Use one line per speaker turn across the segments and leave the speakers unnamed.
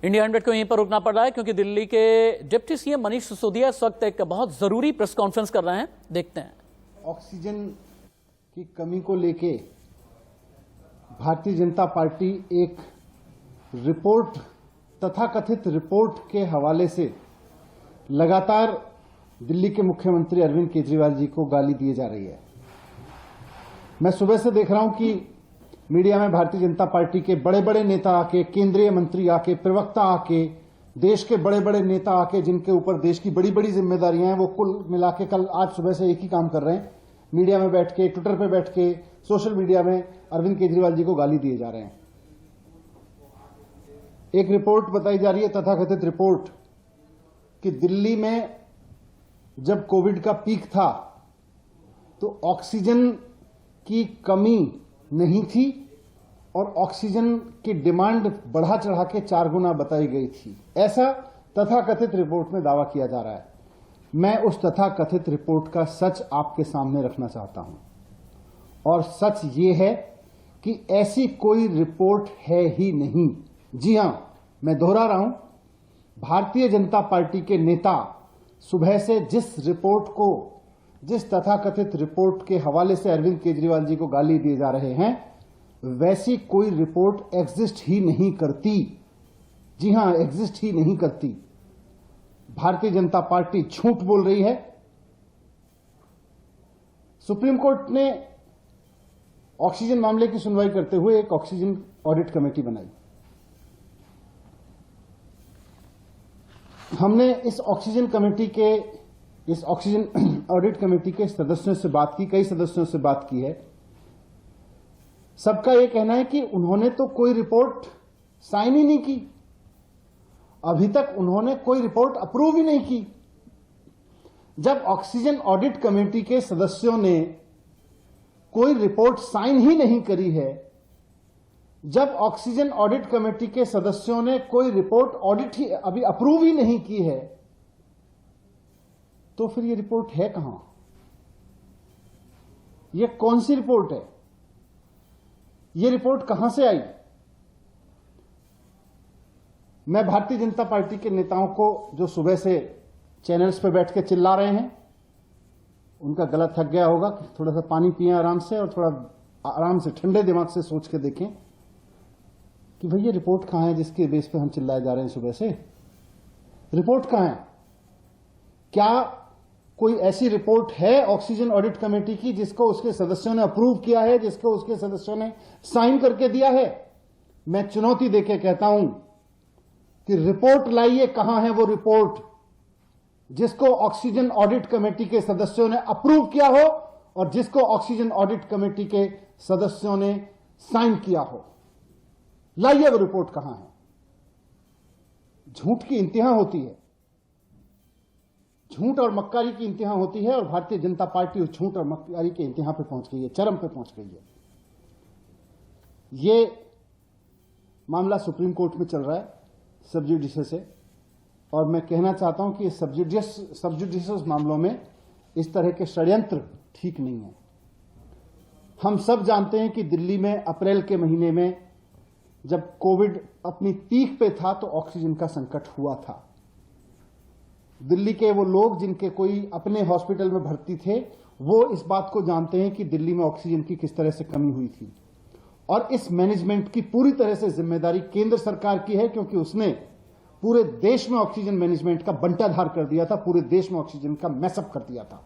India 100 को यहीं पर रुकना पड़ रहा है क्योंकि दिल्ली के डिप्टी सीएम मनीष सिसोदिया इस वक्त एक बहुत जरूरी प्रेस कॉन्फ्रेंस कर रहे हैं। देखते हैं।
ऑक्सीजन की कमी को लेके भारतीय जनता पार्टी एक रिपोर्ट, तथाकथित रिपोर्ट के हवाले से लगातार दिल्ली के मुख्यमंत्री अरविंद केजरीवाल जी को गाली दिए जा रही है। मैं सुबह से देख रहा हूं कि मीडिया में भारतीय जनता पार्टी के बड़े बड़े नेता आके, केंद्रीय मंत्री आके, प्रवक्ता आके, देश के बड़े बड़े नेता आके, जिनके ऊपर देश की बड़ी बड़ी जिम्मेदारियां हैं, वो कुल मिला के कल आज सुबह से एक ही काम कर रहे हैं। मीडिया में बैठ के, ट्विटर पे बैठ के, सोशल मीडिया में अरविंद केजरीवाल जी को गाली दिए जा रहे हैं। एक रिपोर्ट बताई जा रही है, तथाकथित रिपोर्ट, कि दिल्ली में जब कोविड का पीक था तो ऑक्सीजन की कमी नहीं थी और ऑक्सीजन की डिमांड बढ़ा चढ़ा के 4 गुना बताई गई थी। ऐसा तथाकथित रिपोर्ट में दावा किया जा रहा है। मैं उस तथाकथित रिपोर्ट का सच आपके सामने रखना चाहता हूं और सच ये है कि ऐसी कोई रिपोर्ट है ही नहीं। जी हां, मैं दोहरा रहा हूं, भारतीय जनता पार्टी के नेता सुबह से जिस तथाकथित रिपोर्ट के हवाले से अरविंद केजरीवाल जी को गाली दिए जा रहे हैं, वैसी कोई रिपोर्ट एग्जिस्ट ही नहीं करती। जी हां, एग्जिस्ट ही नहीं करती। भारतीय जनता पार्टी झूठ बोल रही है। सुप्रीम कोर्ट ने ऑक्सीजन मामले की सुनवाई करते हुए एक ऑक्सीजन ऑडिट कमेटी बनाई। हमने इस ऑक्सीजन ऑडिट कमेटी के सदस्यों से बात की, कई सदस्यों से बात की है। सबका यह कहना है कि उन्होंने तो कोई रिपोर्ट साइन ही नहीं की। अभी तक उन्होंने कोई रिपोर्ट अप्रूव ही नहीं की। जब ऑक्सीजन ऑडिट कमेटी के सदस्यों ने कोई रिपोर्ट साइन ही नहीं करी है, जब ऑक्सीजन ऑडिट कमेटी के सदस्यों ने कोई रिपोर्ट ऑडिट ही अभी अप्रूव ही नहीं की है, तो फिर ये रिपोर्ट है कहां? ये कौन सी रिपोर्ट है? ये रिपोर्ट कहां से आई? मैं भारतीय जनता पार्टी के नेताओं को, जो सुबह से चैनल्स पे बैठ के चिल्ला रहे हैं, उनका गला थक गया होगा कि थोड़ा सा पानी पिएं आराम से और थोड़ा आराम से ठंडे दिमाग से सोच के देखें कि भई ये रिपोर्ट कहां है जिसके बेस पे हम चिल्लाए जा रहे हैं सुबह से। रिपोर्ट कहां है? क्या कोई ऐसी रिपोर्ट है ऑक्सीजन ऑडिट कमेटी की जिसको उसके सदस्यों ने अप्रूव किया है, जिसको उसके सदस्यों ने साइन करके दिया है? मैं चुनौती देके कहता हूं कि रिपोर्ट लाइए। कहां है वो रिपोर्ट जिसको ऑक्सीजन ऑडिट कमेटी के सदस्यों ने अप्रूव किया हो और जिसको ऑक्सीजन ऑडिट कमेटी के सदस्यों ने साइन किया हो? लाइए वो रिपोर्ट कहां है। झूठ की इंतहा होती है, झूठ और मक्कारी की इंतहा होती है और भारतीय जनता पार्टी उस झूठ और मक्कारी के इंतहा पे पहुंच गई है, चरम पे पहुंच गई है। ये मामला सुप्रीम कोर्ट में चल रहा है सब जुडिशियस से, और मैं कहना चाहता हूं कि सब जुडिशियस मामलों में इस तरह के षड्यंत्र ठीक नहीं है। हम सब जानते हैं कि दिल्ली में अप्रैल के महीने में जब कोविड अपनी पीक पे था तो ऑक्सीजन का संकट हुआ था। दिल्ली के वो लोग जिनके कोई अपने हॉस्पिटल में भर्ती थे, वो इस बात को जानते हैं कि दिल्ली में ऑक्सीजन की किस तरह से कमी हुई थी। और इस मैनेजमेंट की पूरी तरह से जिम्मेदारी केंद्र सरकार की है, क्योंकि उसने पूरे देश में ऑक्सीजन मैनेजमेंट का बंटाधार कर दिया था, पूरे देश में ऑक्सीजन का मैसअप कर दिया था।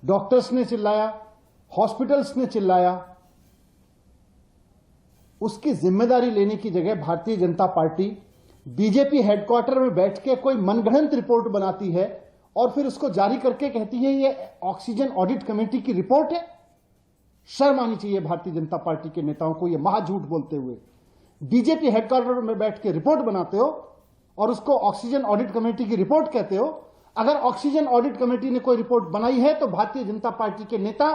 डॉक्टर्स ने चिल्लाया, हॉस्पिटल्स ने चिल्लाया। उसकी जिम्मेदारी लेने की जगह Bharatiya Janata party BJP headquarter में बैठ के कोई मनगढ़ंत रिपोर्ट बनाती है और फिर उसको जारी करके कहती है ये ऑक्सीजन ऑडिट कमेटी की रिपोर्ट है। शर्म आनी चाहिए भारतीय जनता पार्टी के नेताओं को, ये महाझूठ बोलते हुए। बीजेपी हेडक्वार्टर में बैठ के रिपोर्ट बनाते हो और उसको ऑक्सीजन ऑडिट कमेटी की रिपोर्ट कहते हो। अगर ऑक्सीजन ऑडिट कमेटी ने कोई रिपोर्ट बनाई है तो भारतीय जनता पार्टी के नेता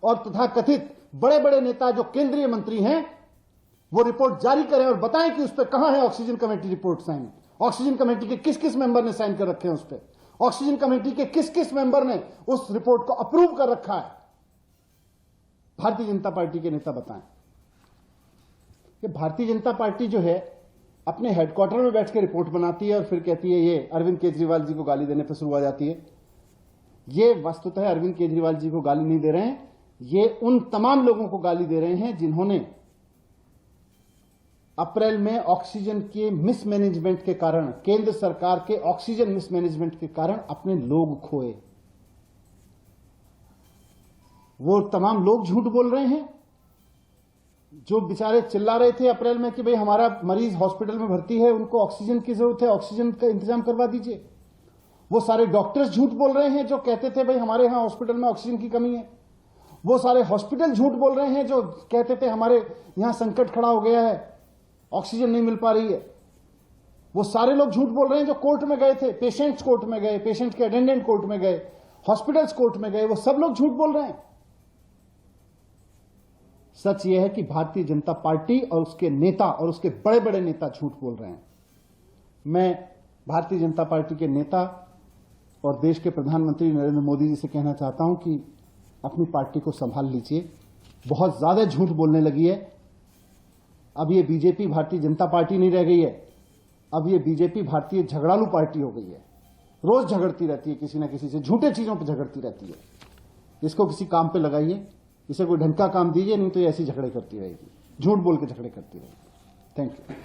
और तथाकथित बड़े बड़े नेता जो केंद्रीय मंत्री हैं, वो रिपोर्ट जारी करें और बताएं कि उस पर कहां है oxygen committee report sign. Oxygen committee के किस किस मेंबर ने साइन कर रखे हैं उस पर? ऑक्सीजन कमेटी के किस किस मेंबर ने उस रिपोर्ट को अप्रूव कर रखा है? भारतीय जनता पार्टी के नेता बताएं। कि भारतीय जनता पार्टी जो है अपने हेडक्वार्टर में बैठ के रिपोर्ट बनाती है और फिर कहती है ये अरविंद केजरीवाल जी को गाली देने पर शुरू हो जाती है। ये वस्तुतः अरविंद केजरीवाल जी को गाली नहीं दे रहे हैं, ये उन तमाम लोगों को गाली दे रहे हैं जिन्होंने अप्रैल में ऑक्सीजन के मिसमैनेजमेंट के कारण, केंद्र सरकार के ऑक्सीजन मिसमैनेजमेंट के कारण अपने लोग खोए। वो तमाम लोग झूठ बोल रहे हैं जो बेचारे चिल्ला रहे थे अप्रैल में कि भाई हमारा मरीज हॉस्पिटल में भर्ती है, उनको ऑक्सीजन की जरूरत है, ऑक्सीजन का इंतजाम करवा दीजिए। वो सारे डॉक्टर्स झूठ बोल रहे हैं जो कहते थे भाई हमारे यहां हॉस्पिटल में ऑक्सीजन की कमी है। वो सारे हॉस्पिटल झूठ बोल रहे हैं जो कहते थे हमारे यहां संकट खड़ा हो गया है, ऑक्सीजन नहीं मिल पा रही है। वो सारे लोग झूठ बोल रहे हैं जो कोर्ट में गए थे, पेशेंट्स कोर्ट में गए, पेशेंट के अटेंडेंट कोर्ट में गए, हॉस्पिटल्स कोर्ट में गए, वो सब लोग झूठ बोल रहे हैं। सच यह है कि भारतीय जनता पार्टी और उसके नेता और उसके बड़े बड़े नेता झूठ बोल रहे हैं। मैं भारतीय जनता पार्टी के नेता और देश के प्रधानमंत्री नरेंद्र मोदी जी से कहना चाहता हूं कि अपनी पार्टी को संभाल लीजिए, बहुत ज्यादा झूठ बोलने लगी है। अब ये बीजेपी भारतीय जनता पार्टी नहीं रह गई है, अब ये बीजेपी भारतीय झगड़ालू पार्टी हो गई है। रोज झगड़ती रहती है किसी ना किसी से, झूठे चीजों पर झगड़ती रहती है। इसको किसी काम पे लगाइए, इसे कोई ढंग का काम दीजिए, नहीं तो ये ऐसी झगड़े करती रहेगी, झूठ बोल के झगड़े करती रहेगी। Thank you.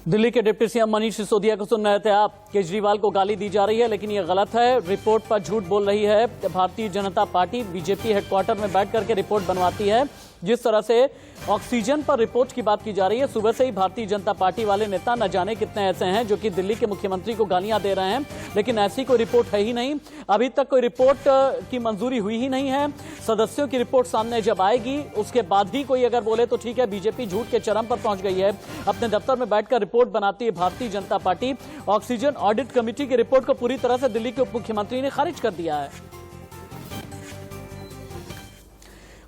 दिल्ली के डिप्टी सीएम मनीष सिसोदिया को सुन रहे थे आप। केजरीवाल को गाली दी जा रही है लेकिन ये गलत है, रिपोर्ट पर झूठ बोल रही है Bharatiya Janata party. BJP headquarter में बैठ करके रिपोर्ट बनवाती है। जिस तरह से ऑक्सीजन पर रिपोर्ट की बात की जा रही है, सुबह से ही भारतीय जनता पार्टी वाले नेता न जाने कितने ऐसे हैं जो कि दिल्ली के मुख्यमंत्री को गालियां दे रहे हैं, लेकिन ऐसी कोई रिपोर्ट है ही नहीं। अभी तक कोई रिपोर्ट की मंजूरी हुई ही नहीं है। सदस्यों की रिपोर्ट सामने जब आएगी उसके बाद ही कोई अगर बोले तो ठीक है। बीजेपी झूठ के चरम पर पहुंच गई है। अपने दफ्तर में बैठकर रिपोर्ट बनाती है Bharatiya Janata party. Oxygen audit committee की रिपोर्ट को पूरी तरह से दिल्ली के उप मुख्यमंत्री ने खारिज कर दिया है।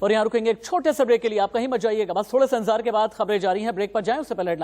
और यहां रुकेंगे एक छोटे से ब्रेक के लिए, आप कहीं मत जाइएगा, बस थोड़े से इंतजार के बाद खबरें जारी हैं। ब्रेक पर जाएं उससे पहले हेडलाइन।